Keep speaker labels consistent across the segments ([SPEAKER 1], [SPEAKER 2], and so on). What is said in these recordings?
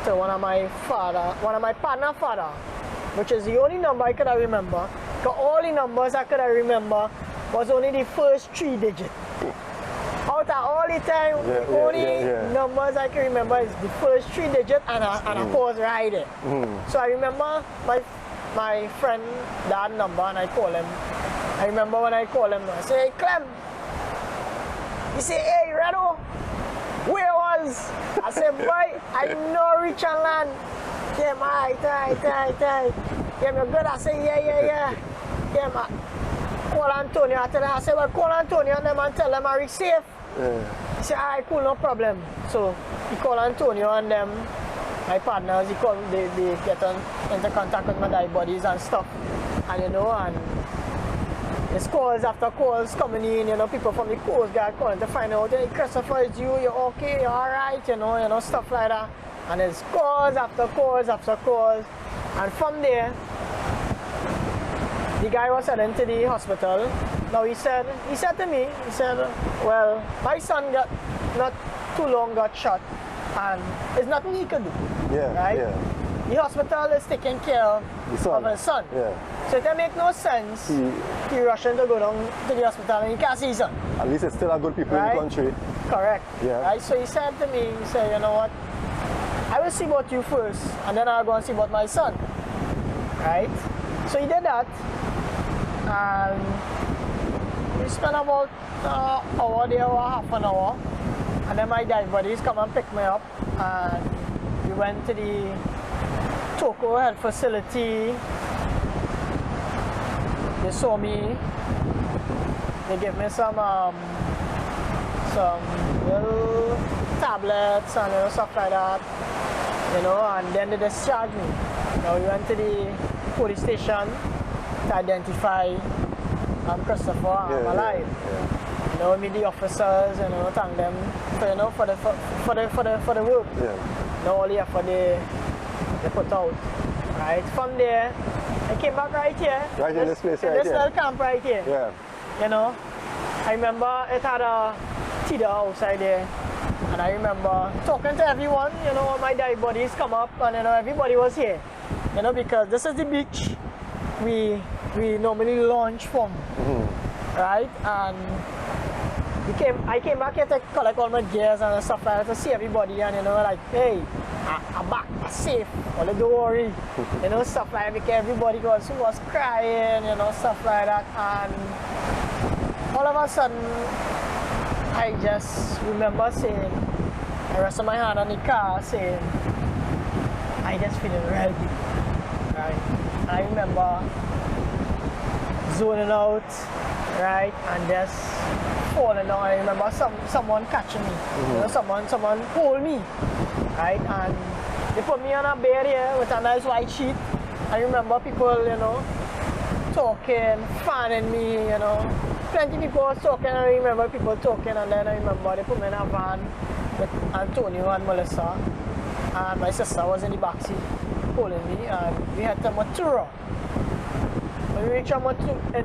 [SPEAKER 1] to one of my partner father, which is the only number I could remember. Because all the numbers I could remember was only the first 3 digits. Out of all the time, the only numbers I can remember is the first 3 digits and a pause right there. So I remember my friend dad number and I call him. I remember when I call him, I say, "Hey Clem." He say, "Hey Redo, where was?" I said, "Boy, I know reach and land." Yeah, man, tight. Yeah, me good. I say, yeah. Yeah, man. Call Antonio after that. I said, "Well, call Antonio and them and tell them I reach safe." He said, "Alright, cool, no problem." So he called Antonio and them, my partners, they get into contact with my dive buddies and stuff. And you know, and there's calls after calls coming in, you know, people from the Coast Guard calling to find out, "Hey Christopher, it's you, you're okay, you're alright," you know, stuff like that. And there's calls after calls after calls. And from there, the guy was sent into the hospital. Now he said to me, "Well, my son got not too long got shot and there's nothing he could do." Right? Yeah. The hospital is taking care of his son. Yeah. So it doesn't make no sense he rushing to go down to the hospital and he can't see his son.
[SPEAKER 2] At least it's still a good people in the country.
[SPEAKER 1] Correct. Yeah. Right? So he said to me, he said, "You know what? I will see about you first and then I'll go and see about my son." Right? So he did that. And we spent about an hour there or half an hour. And then my dive buddies come and pick me up. And we went to the Toko Health Facility. They saw me. They gave me some little tablets and stuff like that. And then they discharged me. Now we went to the police station to identify Christopher, I'm alive. Yeah. Meet the officers, thank them for the work. Yeah. All the effort they put out. Right. From there, I came back right here.
[SPEAKER 2] Right in this place right here.
[SPEAKER 1] This little camp right here.
[SPEAKER 2] Yeah.
[SPEAKER 1] I remember it had a theater outside there. And I remember talking to everyone, my dive buddies come up and everybody was here. Because this is the beach we normally launch from. Right? And I came back here to collect all my gears and stuff like that to see everybody and like, "Hey, I'm back, I'm safe, well, don't worry." Stuff like that, because everybody was crying, stuff like that. And all of a sudden I just remember saying, I rested my hand on the car saying, I just feeling real good. Right? And I remember zoning out, right, and just falling down. I remember someone catching me, someone hold me, right, and they put me on a bed here with a nice white sheet. I remember people, talking, fanning me, plenty of people was talking. I remember people talking, and then I remember they put me in a van with Antonio and Melissa, and my sister was in the backseat holding me, and we had to Matura. When we reached in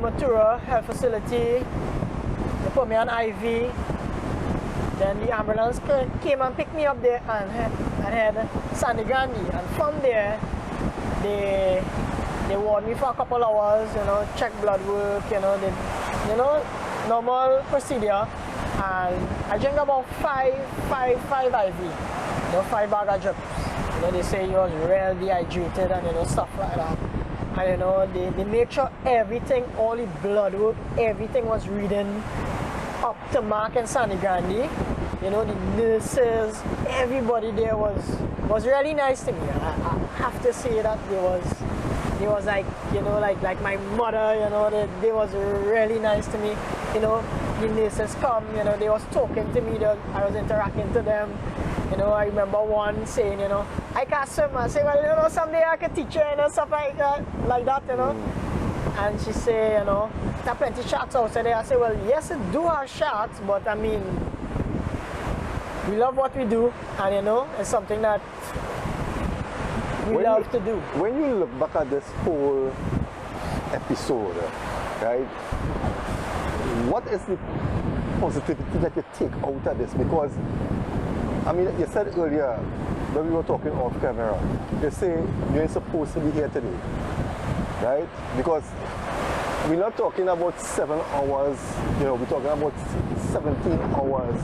[SPEAKER 1] Matura Health Facility, they put me on IV. Then the ambulance came and picked me up there and had Sandy Grande. And from there, they ward me for a couple hours, check blood work, normal procedure. And I drank about five IV, 5 bag of drips. They say you was real dehydrated and stuff like that. And they make sure everything, all the blood work, everything was reading up to Mark and Sandy Grande. The nurses, everybody there was really nice to me. I have to say that they was like, like my mother, they was really nice to me. The nurses come, they was talking to me, I was interacting to them. I remember one saying, "I can't swim." I say, "Well, someday I can teach you," stuff like that, And she say, there are plenty of sharks outside there. I say, "Well, yes, it do have sharks, but I mean, we love what we do, and it's something that we love to do."
[SPEAKER 2] When you look back at this whole episode, right, what is the positivity that you take out of this? Because I mean, you said earlier, when we were talking off camera, they say you ain't supposed to be here today, right? Because we're not talking about 7 hours, we're talking about 17 hours,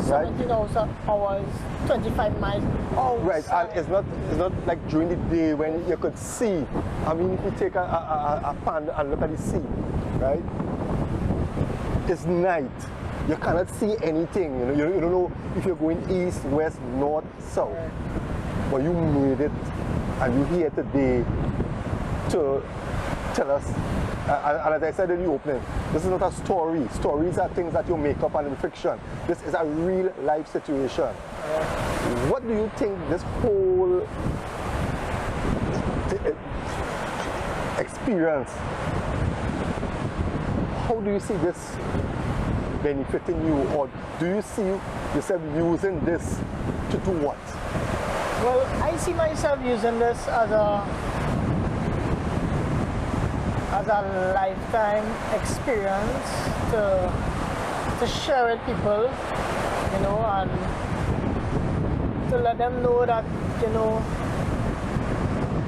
[SPEAKER 2] right?
[SPEAKER 1] 17 hours, 25 miles. Oh,
[SPEAKER 2] right, and it's not like during the day when you could see. I mean, if you take a pan and look at the sea, right? It's night. You cannot see anything. You don't know if you're going east, west, north, south.
[SPEAKER 1] Right.
[SPEAKER 2] But you made it, and you're here today to tell us. And as I said in the opening, this is not a story. Stories are things that you make up and in fiction. This is a real life situation. What do you think this whole experience, how do you see this benefiting you, or do you see yourself using this to do what?
[SPEAKER 1] Well, I see myself using this as a lifetime experience to share with people, and to let them know that,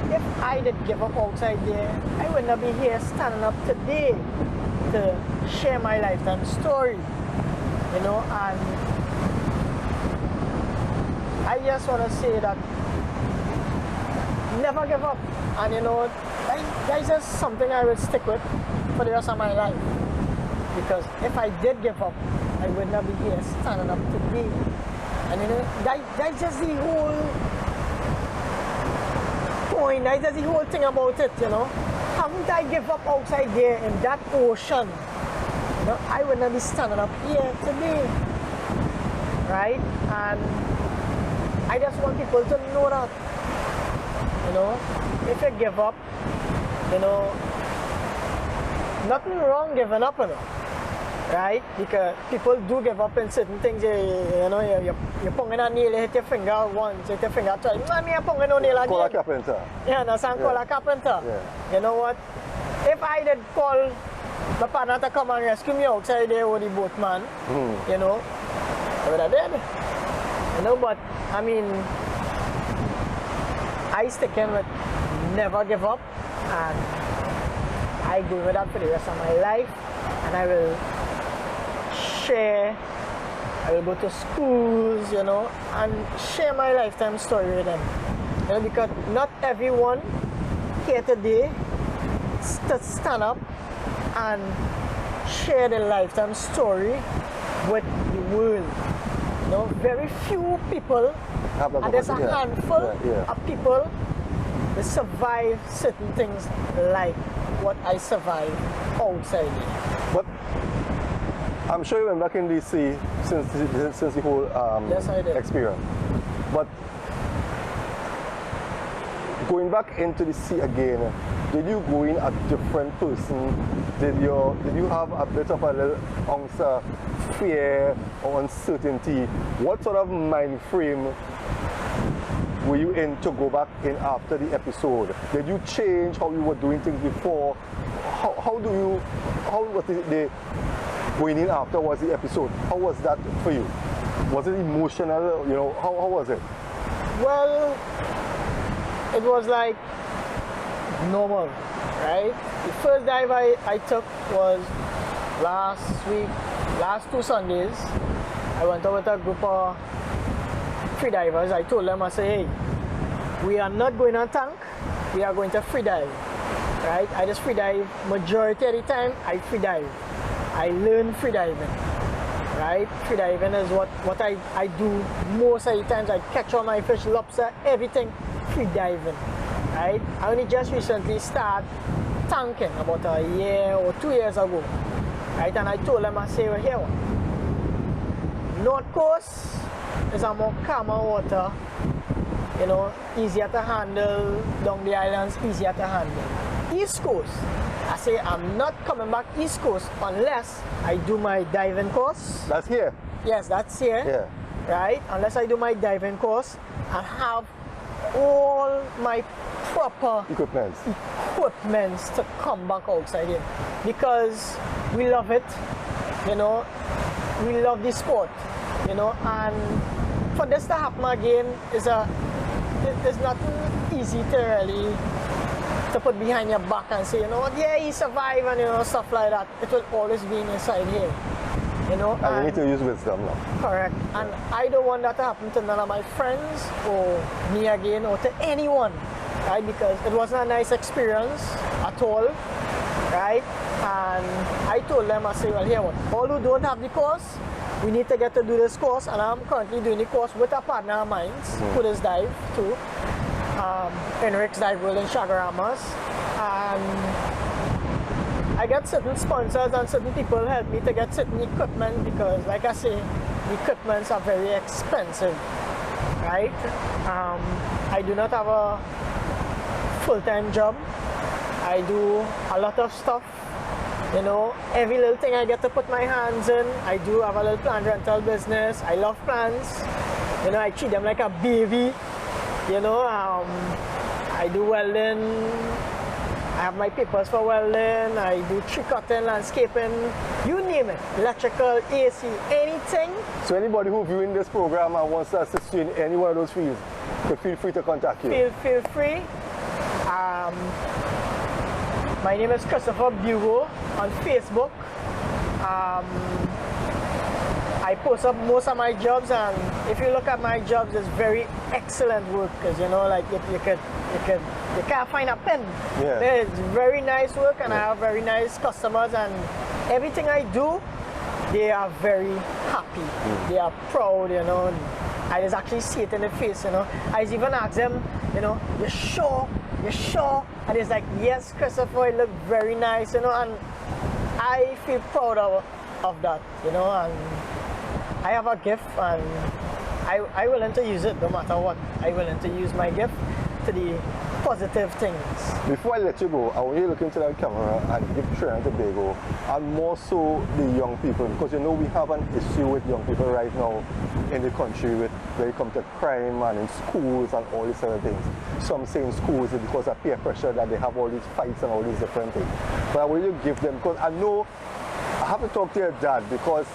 [SPEAKER 1] if I did give up outside there, I would not be here standing up today to share my lifetime story, and I just want to say that never give up, and that is just something I will stick with for the rest of my life, because if I did give up, I would not be here standing up today, and that's just the whole point, that's just the whole thing about it, Haven't I give up outside there in that ocean, I would not be standing up here today, right? And I just want people to know that, if you give up, nothing wrong giving up, right? Because people do give up in certain things. You're ponging a nail, you hit your finger once, hit your finger twice. I'm ponging no nail again.
[SPEAKER 2] Call a carpenter.
[SPEAKER 1] Yeah, that's call a carpenter.
[SPEAKER 2] Yeah.
[SPEAKER 1] You know what? If I did call my partner to come and rescue me outside there with the boatman, I would have did. But I mean, I stick in with never give up, and I go with that for the rest of my life, and I will share, I will go to schools, and share my lifetime story with them, because not everyone here today to stand up and share their lifetime story with the world. Very few people, and there's a handful of people that survive certain things like what I survived outside here.
[SPEAKER 2] But I'm sure you went back in DC since the whole
[SPEAKER 1] yes, I did.
[SPEAKER 2] experience. But going back into the sea again, did you go in a different person? Did you have a bit of a little ounce of fear or uncertainty? What sort of mind frame were you in to go back in after the episode? Did you change how you were doing things before? How was the going in afterwards the episode? How was that for you? Was it emotional? How was it?
[SPEAKER 1] Well, it was like normal, right? The first dive I took was last 2 Sundays. I went out with a group of free divers. I told them, I said, hey, we are not going on tank, we are going to free dive, right? I just free dive majority of the time. I free dive. I learn free diving, right? Free diving is what I do most of the times. I catch all my fish, lobster, everything free diving, right? I only just recently started tanking about a year or 2 years ago, right? And I told them, I say, well, here, North Coast is a more calmer water, easier to handle. Down the islands, easier to handle. East Coast, I say I'm not coming back East Coast unless I do my diving course.
[SPEAKER 2] That's here?
[SPEAKER 1] Yes, that's here.
[SPEAKER 2] Yeah.
[SPEAKER 1] Right? Unless I do my diving course and have all my proper equipments to come back outside here. Because we love it, we love the sport, and for this to happen again is a it's not easy to really to put behind your back and say, you know what, yeah, he survived and, you know, stuff like that. It will always be inside here, you know.
[SPEAKER 2] And you need to use wisdom now.
[SPEAKER 1] Correct. And I don't want that to happen to none of my friends or me again or to anyone, right? Because it wasn't a nice experience at all, right? And I told them, I said, well, here what, all who don't have the course, we need to get to do this course, and I'm currently doing the course with a partner of mine, who does dive too, in Rick's Dive World in Chagaramas. And I get certain sponsors and certain people help me to get certain equipment because, like I say, the equipments are very expensive, right? I do not have a full-time job. I do a lot of stuff. You know, every little thing I get to put my hands in. I do have a little plant rental business. I love plants. You know, I treat them like a baby. You know, I do welding. I have my papers for welding. I do tree cutting, landscaping, you name it. Electrical, AC, anything.
[SPEAKER 2] So anybody who viewing this program and wants to assist you in any one of those fields, feel free to contact you.
[SPEAKER 1] Feel free. My name is Christopher Bugros on Facebook. I post up most of my jobs, and if you look at my jobs, it's very excellent work because, you know, like you can't find a pen.
[SPEAKER 2] Yeah.
[SPEAKER 1] It's very nice work, and I have very nice customers, and everything I do, they are very happy. They are proud, you know. And I just actually see it in the face, you know. I just even ask them, you know, you sure? You sure? And it's like, yes, Christopher, it looked very nice, you know, and I feel proud of that, you know, and I have a gift, and I'm willing to use it no matter what. I'm willing to use my gift to the positive things.
[SPEAKER 2] Before I let you go, I want you to look into that camera and give Trinidad and Tobago, and more so the young people, because you know we have an issue with young people right now in the country with when it comes to crime and in schools and all these other things. Some say in schools it's because of peer pressure that they have all these fights and all these different things. But I want you to give them, because I know I have to talk to your dad, because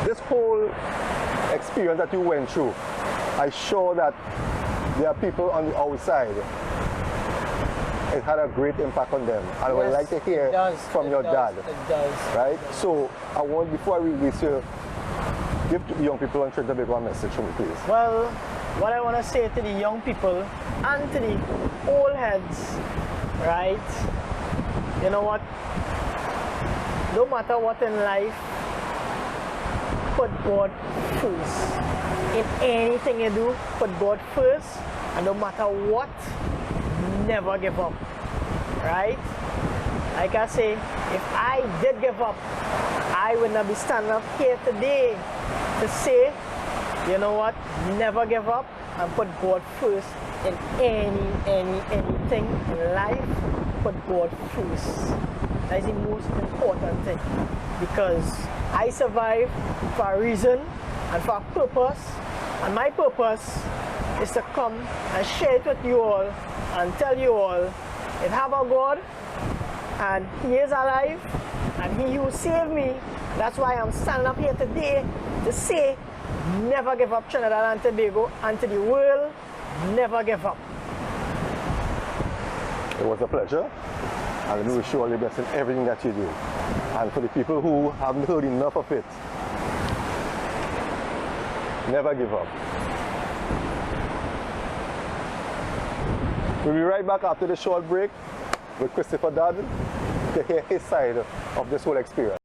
[SPEAKER 2] this whole experience that you went through, I'm sure that there are people on the outside. It had a great impact on them. And I would like to hear from your dad.
[SPEAKER 1] It does.
[SPEAKER 2] Right? So I want, before I release you, give to young people on Trinidad and Tobago a message from me, please.
[SPEAKER 1] Well, what I want to say to the young people and to the old heads, right? You know what? No matter what in life, put God first. In anything you do, put God first, and no matter what, never give up, right? Like I say, if I did give up, I would not be standing up here today to say, you know what, never give up and put God first in anything in life. Put God first. That is the most important thing, because I survive for a reason and for a purpose, and my purpose is to come and share it with you all and tell you all, if have a God and He is alive and He who saved me, that's why I'm standing up here today to say, never give up Trinidad and Tobago, and to the world, never give up.
[SPEAKER 2] It was a pleasure, and we wish you all the best in everything that you do. And for the people who haven't heard enough of it, never give up. We'll be right back after the short break with Christopher Dad to hear his side of this whole experience.